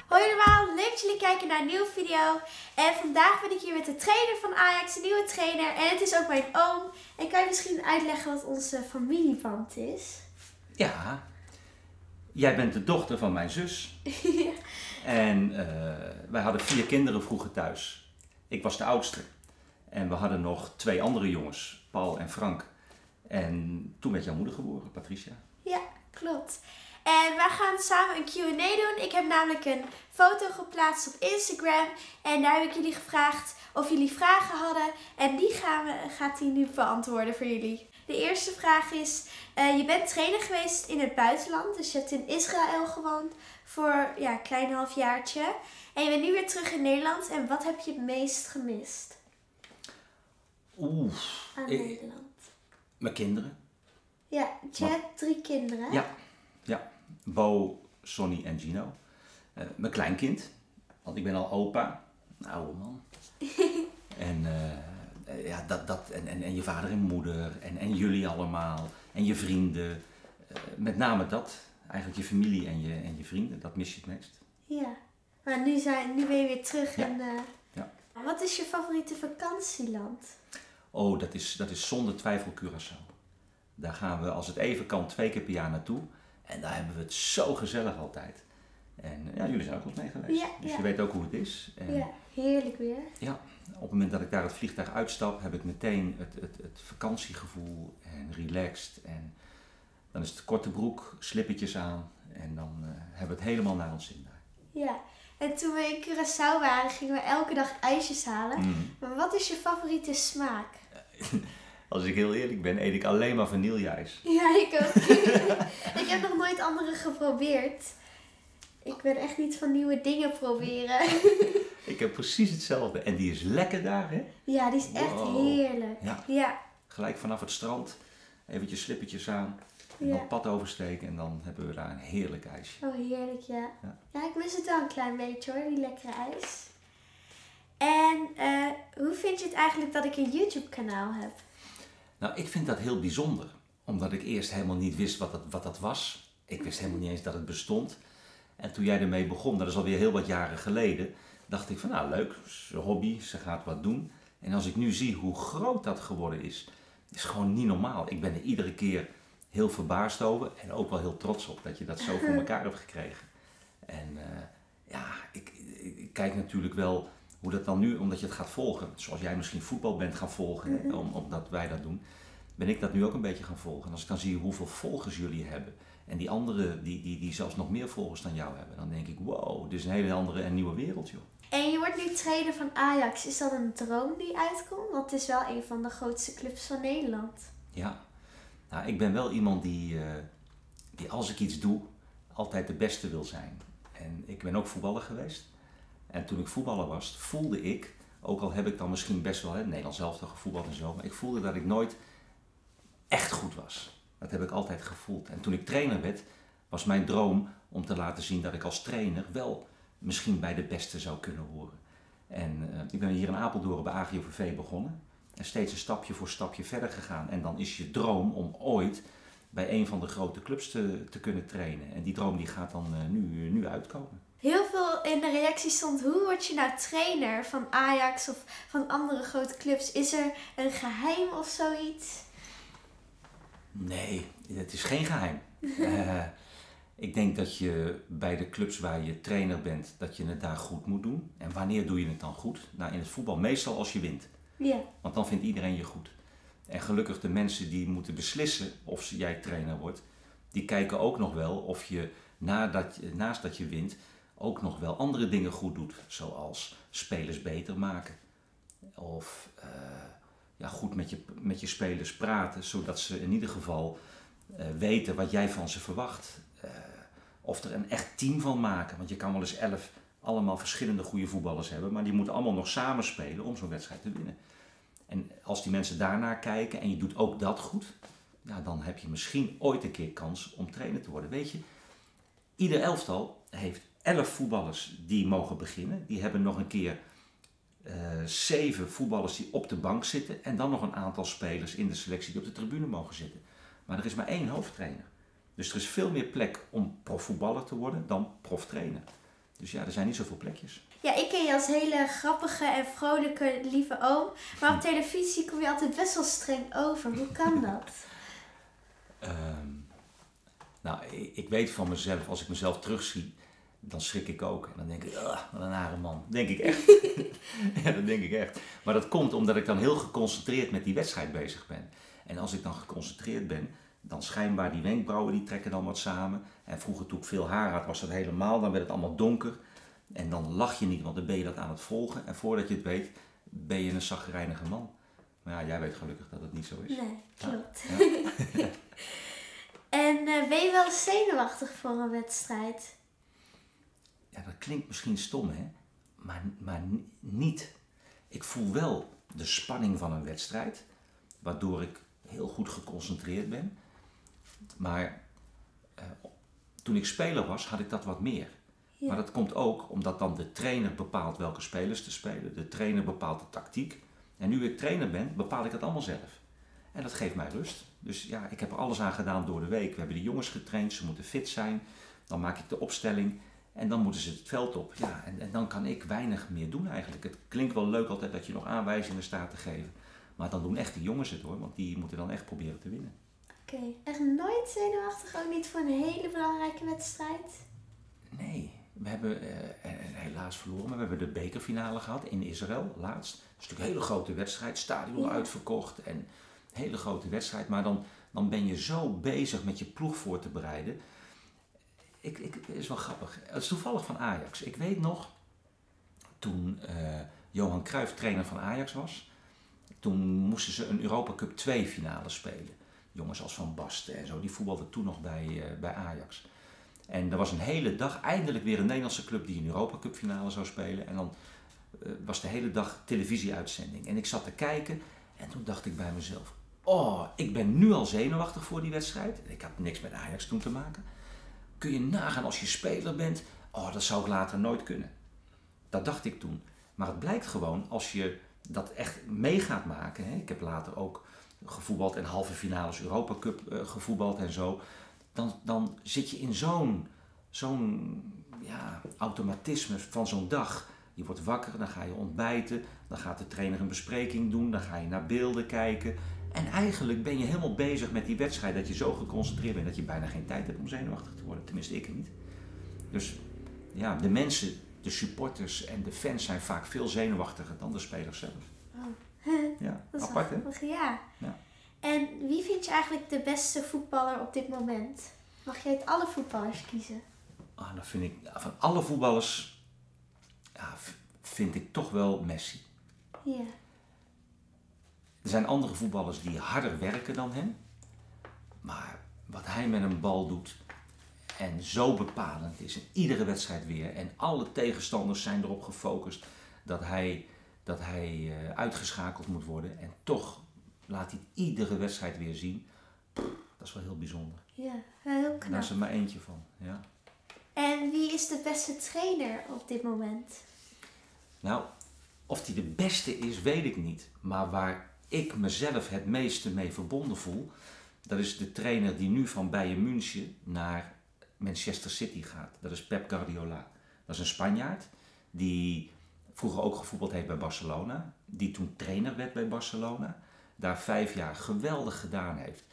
Hoi allemaal, leuk dat jullie kijken naar een nieuwe video. En vandaag ben ik hier met de trainer van Ajax, de nieuwe trainer. En het is ook mijn oom. En kan je misschien uitleggen wat onze familieband is? Ja, jij bent de dochter van mijn zus. Ja. En wij hadden 4 kinderen vroeger thuis. Ik was de oudste. En we hadden nog 2 andere jongens, Paul en Frank. En toen werd jouw moeder geboren, Patricia. Ja, klopt. En wij gaan samen een Q&A doen. Ik heb namelijk een foto geplaatst op Instagram. En daar heb ik jullie gevraagd of jullie vragen hadden. En die gaat hij nu beantwoorden voor jullie. De eerste vraag is, je bent trainer geweest in het buitenland. Dus je hebt in Israël gewoond voor een klein halfjaartje. En je bent nu weer terug in Nederland. En wat heb je het meest gemist? Aan Nederland. Mijn kinderen. Ja, je hebt 3 kinderen. Ja. Bo, Sonny en Gino. Mijn kleinkind, want ik ben al opa, een oude man. En en je vader en moeder en jullie allemaal en je vrienden. Met name dat, eigenlijk je familie en je vrienden, dat mis je het meest. Ja, maar nu ben je weer terug. Ja. En, wat is je favoriete vakantieland? Oh, dat is zonder twijfel Curaçao. Daar gaan we, als het even kan, 2 keer per jaar naartoe. En daar hebben we het zo gezellig altijd. En jullie zijn ook wel eens mee geweest. Dus je weet ook hoe het is. En, ja, heerlijk weer. Ja, op het moment dat ik daar het vliegtuig uitstap, heb ik meteen het vakantiegevoel en relaxed. En dan is het korte broek, slippertjes aan. En dan hebben we het helemaal naar ons zin daar. Ja, en toen we in Curaçao waren, gingen we elke dag ijsjes halen. Maar wat is je favoriete smaak? Als ik heel eerlijk ben, eet ik alleen maar vanilleijs. Ja, ik ook. Ik heb nog nooit andere geprobeerd. Ik ben echt niet van nieuwe dingen proberen. Ik heb precies hetzelfde. En die is lekker daar, hè? Ja, die is echt heerlijk. Ja. Gelijk vanaf het strand, eventjes slippertjes aan. En dan pad oversteken en dan hebben we daar een heerlijk ijsje. Oh, heerlijk, ja. Ja, ik mis het wel een klein beetje hoor, die lekkere ijs. En hoe vind je het eigenlijk dat ik een YouTube kanaal heb? Nou, ik vind dat heel bijzonder. Omdat ik eerst helemaal niet wist wat dat was. Ik wist helemaal niet eens dat het bestond. En toen jij ermee begon, dat is alweer heel wat jaren geleden, dacht ik van nou leuk, ze hobby, ze gaat wat doen. En als ik nu zie hoe groot dat geworden is gewoon niet normaal. Ik ben er iedere keer heel verbaasd over en ook wel heel trots op dat je dat zo voor elkaar hebt gekregen. En ik kijk natuurlijk wel hoe dat dan nu, omdat je het gaat volgen, zoals jij misschien voetbal bent gaan volgen, omdat wij dat doen, ben ik dat nu ook een beetje gaan volgen. En als ik dan zie hoeveel volgers jullie hebben en die anderen die zelfs nog meer volgers dan jou hebben, dan denk ik wow, dit is een hele andere en nieuwe wereld joh. En je wordt nu trainer van Ajax. Is dat een droom die uitkomt? Want het is wel een van de grootste clubs van Nederland. Ja, nou ik ben wel iemand die als ik iets doe, altijd de beste wil zijn. En ik ben ook voetballer geweest. En toen ik voetballer was, voelde ik, ook al heb ik dan misschien best wel Nederlands elftal gevoetbald en zo, maar ik voelde dat ik nooit echt goed was. Dat heb ik altijd gevoeld. En toen ik trainer werd, was mijn droom om te laten zien dat ik als trainer wel misschien bij de beste zou kunnen horen. En ik ben hier in Apeldoorn bij AGOVV begonnen. En steeds een stapje voor stapje verder gegaan. En dan is je droom om ooit bij een van de grote clubs te kunnen trainen. En die droom die gaat dan nu uitkomen. Heel veel in de reacties stond, hoe word je nou trainer van Ajax of van andere grote clubs? Is er een geheim of zoiets? Nee, het is geen geheim. Ik denk dat je bij de clubs waar je trainer bent, dat je het daar goed moet doen. En wanneer doe je het dan goed? Nou, in het voetbal meestal als je wint. Ja. Want dan vindt iedereen je goed. En gelukkig de mensen die moeten beslissen of jij trainer wordt, die kijken ook nog wel of je naast dat je wint ook nog wel andere dingen goed doet. Zoals spelers beter maken. Of goed met je spelers praten, zodat ze in ieder geval weten wat jij van ze verwacht. Of er een echt team van maken. Want je kan wel eens 11 allemaal verschillende goede voetballers hebben, maar die moeten allemaal nog samen spelen om zo'n wedstrijd te winnen. En als die mensen daarnaar kijken en je doet ook dat goed, dan heb je misschien ooit een keer kans om trainer te worden. Weet je, ieder elftal heeft 11 voetballers die mogen beginnen. Die hebben nog een keer 7 voetballers die op de bank zitten en dan nog een aantal spelers in de selectie die op de tribune mogen zitten. Maar er is maar 1 hoofdtrainer. Dus er is veel meer plek om profvoetballer te worden dan proftrainer. Dus ja, er zijn niet zoveel plekjes. Ja, ik ken je als hele grappige en vrolijke, lieve oom. Maar op televisie kom je altijd best wel streng over. Hoe kan dat? Nou, ik weet van mezelf, als ik mezelf terugzie, dan schrik ik ook. En dan denk ik, wat een nare man. Denk ik echt. Ja, dat denk ik echt. Maar dat komt omdat ik dan heel geconcentreerd met die wedstrijd bezig ben. En als ik dan geconcentreerd ben, dan schijnbaar die wenkbrauwen die trekken dan wat samen. En vroeger toen ik veel haar had, was dat helemaal. Dan werd het allemaal donker. En dan lach je niet, want dan ben je dat aan het volgen. En voordat je het weet, ben je een chagrijnige man. Maar ja, jij weet gelukkig dat het niet zo is. Nee, klopt. Ja. En ben je wel eens zenuwachtig voor een wedstrijd? Ja, dat klinkt misschien stom, hè? Maar niet. Ik voel wel de spanning van een wedstrijd, waardoor ik heel goed geconcentreerd ben. Maar toen ik speler was, had ik dat wat meer. Ja. Maar dat komt ook omdat dan de trainer bepaalt welke spelers te spelen. De trainer bepaalt de tactiek. En nu ik trainer ben, bepaal ik dat allemaal zelf. En dat geeft mij rust. Dus ja, ik heb er alles aan gedaan door de week. We hebben de jongens getraind, ze moeten fit zijn. Dan maak ik de opstelling en dan moeten ze het veld op. Ja, en dan kan ik weinig meer doen eigenlijk. Het klinkt wel leuk altijd dat je nog aanwijzingen staat te geven. Maar dan doen echt de jongens het hoor, want die moeten dan echt proberen te winnen. Oké, echt nooit zenuwachtig? Ook niet voor een hele belangrijke wedstrijd? Nee, we hebben helaas verloren, maar we hebben de bekerfinale gehad in Israël laatst. Dat is natuurlijk een hele grote wedstrijd, stadion uitverkocht en een hele grote wedstrijd. Maar dan ben je zo bezig met je ploeg voor te bereiden. Het is wel grappig. Het is toevallig van Ajax. Ik weet nog, toen Johan Cruijff trainer van Ajax was, toen moesten ze een Europa Cup 2 finale spelen. Jongens als Van Basten en zo, die voetbalden toen nog bij Ajax. En er was een hele dag eindelijk weer een Nederlandse club die een Europa Cup finale zou spelen. En dan was de hele dag televisieuitzending. En ik zat te kijken en toen dacht ik bij mezelf, ik ben nu al zenuwachtig voor die wedstrijd. Ik had niks met Ajax toen te maken. Kun je nagaan als je speler bent, dat zou ik later nooit kunnen. Dat dacht ik toen. Maar het blijkt gewoon, als je dat echt mee gaat maken. Hè, ik heb later ook gevoetbald en halve finales Europa Cup gevoetbald en zo. Dan zit je in zo'n automatisme van zo'n dag. Je wordt wakker, dan ga je ontbijten, dan gaat de trainer een bespreking doen, dan ga je naar beelden kijken. En eigenlijk ben je helemaal bezig met die wedstrijd dat je zo geconcentreerd bent dat je bijna geen tijd hebt om zenuwachtig te worden. Tenminste, ik niet. Dus ja, de mensen, de supporters en de fans zijn vaak veel zenuwachtiger dan de spelers zelf. Ja, dat is apart hè? Grappig, ja. En wie vind je eigenlijk de beste voetballer op dit moment? Mag je uit alle voetballers kiezen? Dan vind ik, van alle voetballers, vind ik toch wel Messi. Ja. Er zijn andere voetballers die harder werken dan hem. Maar wat hij met een bal doet en zo bepalend is in iedere wedstrijd weer. En alle tegenstanders zijn erop gefocust dat hij uitgeschakeld moet worden. En toch laat hij iedere wedstrijd weer zien. Dat is wel heel bijzonder. Ja, heel knap. Daar is er maar eentje van. Ja. En wie is de beste trainer op dit moment? Nou, of hij de beste is, weet ik niet. Maar waar ik mezelf het meeste mee verbonden voel, dat is de trainer die nu van Bayern München naar Manchester City gaat. Dat is Pep Guardiola. Dat is een Spanjaard die vroeger ook gevoetbald heeft bij Barcelona. Die toen trainer werd bij Barcelona. Daar 5 jaar geweldig gedaan heeft.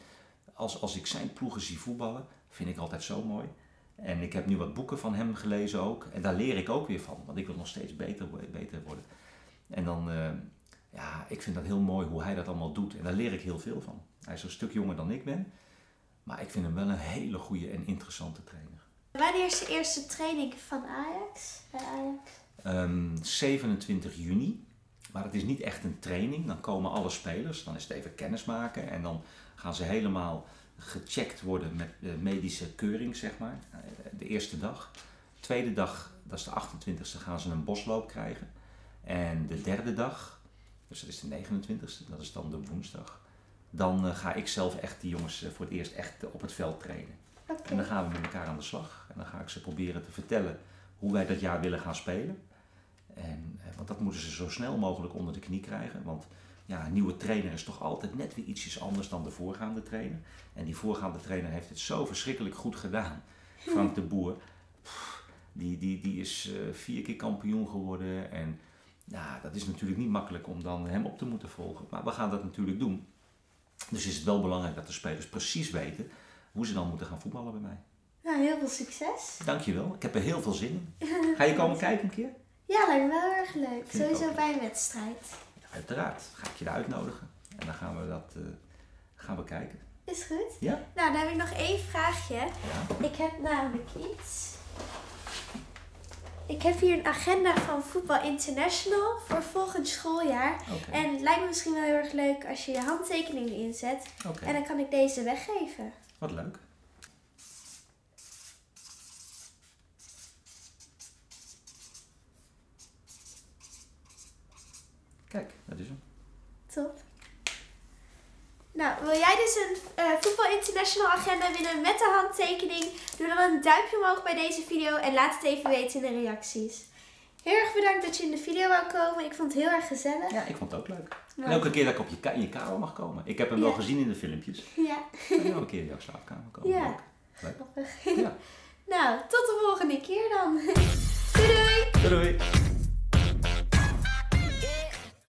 Als ik zijn ploegen zie voetballen, vind ik altijd zo mooi. En ik heb nu wat boeken van hem gelezen ook. En daar leer ik ook weer van, want ik wil nog steeds beter worden. En dan, ik vind dat heel mooi hoe hij dat allemaal doet. En daar leer ik heel veel van. Hij is een stuk jonger dan ik ben. Maar ik vind hem wel een hele goede en interessante trainer. Wanneer is de eerste training van Ajax? Bij Ajax? 27 juni. Maar het is niet echt een training. Dan komen alle spelers. Dan is het even kennismaken. En dan gaan ze helemaal gecheckt worden met de medische keuring, zeg maar. De eerste dag. Tweede dag, dat is de 28e, gaan ze een bosloop krijgen. En de derde dag, dus dat is de 29e, dat is dan de woensdag. Dan ga ik zelf echt die jongens voor het eerst echt op het veld trainen. Okay. En dan gaan we met elkaar aan de slag. En dan ga ik ze proberen te vertellen hoe wij dat jaar willen gaan spelen. Want dat moeten ze zo snel mogelijk onder de knie krijgen. Want ja, een nieuwe trainer is toch altijd net weer ietsjes anders dan de voorgaande trainer. En die voorgaande trainer heeft het zo verschrikkelijk goed gedaan. Frank de Boer, die is 4 keer kampioen geworden. En ja, dat is natuurlijk niet makkelijk om dan hem op te moeten volgen. Maar we gaan dat natuurlijk doen. Dus is het wel belangrijk dat de spelers precies weten hoe ze dan moeten gaan voetballen bij mij. Nou, heel veel succes. Dankjewel, ik heb er heel veel zin in. Ga je komen kijken een keer? Ja, lijkt me wel heel erg leuk. Vind ik Sowieso ook. bij een wedstrijd. Ja, uiteraard, ga ik je uitnodigen. En dan gaan we dat gaan we kijken. Is goed. Ja? Nou, dan heb ik nog één vraagje. Ja. Ik heb namelijk iets. Ik heb hier een agenda van Voetbal International voor volgend schooljaar. Oké. En het lijkt me misschien wel heel erg leuk als je je handtekening erin zet. Oké. En dan kan ik deze weggeven. Wat leuk. Kijk, dat is hem. Top. Nou, wil jij dus een Voetbal International agenda winnen met de handtekening? Doe dan een duimpje omhoog bij deze video en laat het even weten in de reacties. Heel erg bedankt dat je in de video wou komen. Ik vond het heel erg gezellig. Ja, ik vond het ook leuk. Ja. En ook een keer dat ik op in je kamer mag komen. Ik heb hem wel Ja. gezien in de filmpjes. Ja. Ik wil een keer in jouw slaapkamer komen. Ja. Leuk. Leuk. Grappig. Ja. Nou, tot de volgende keer dan. Doei doei! Doei doei.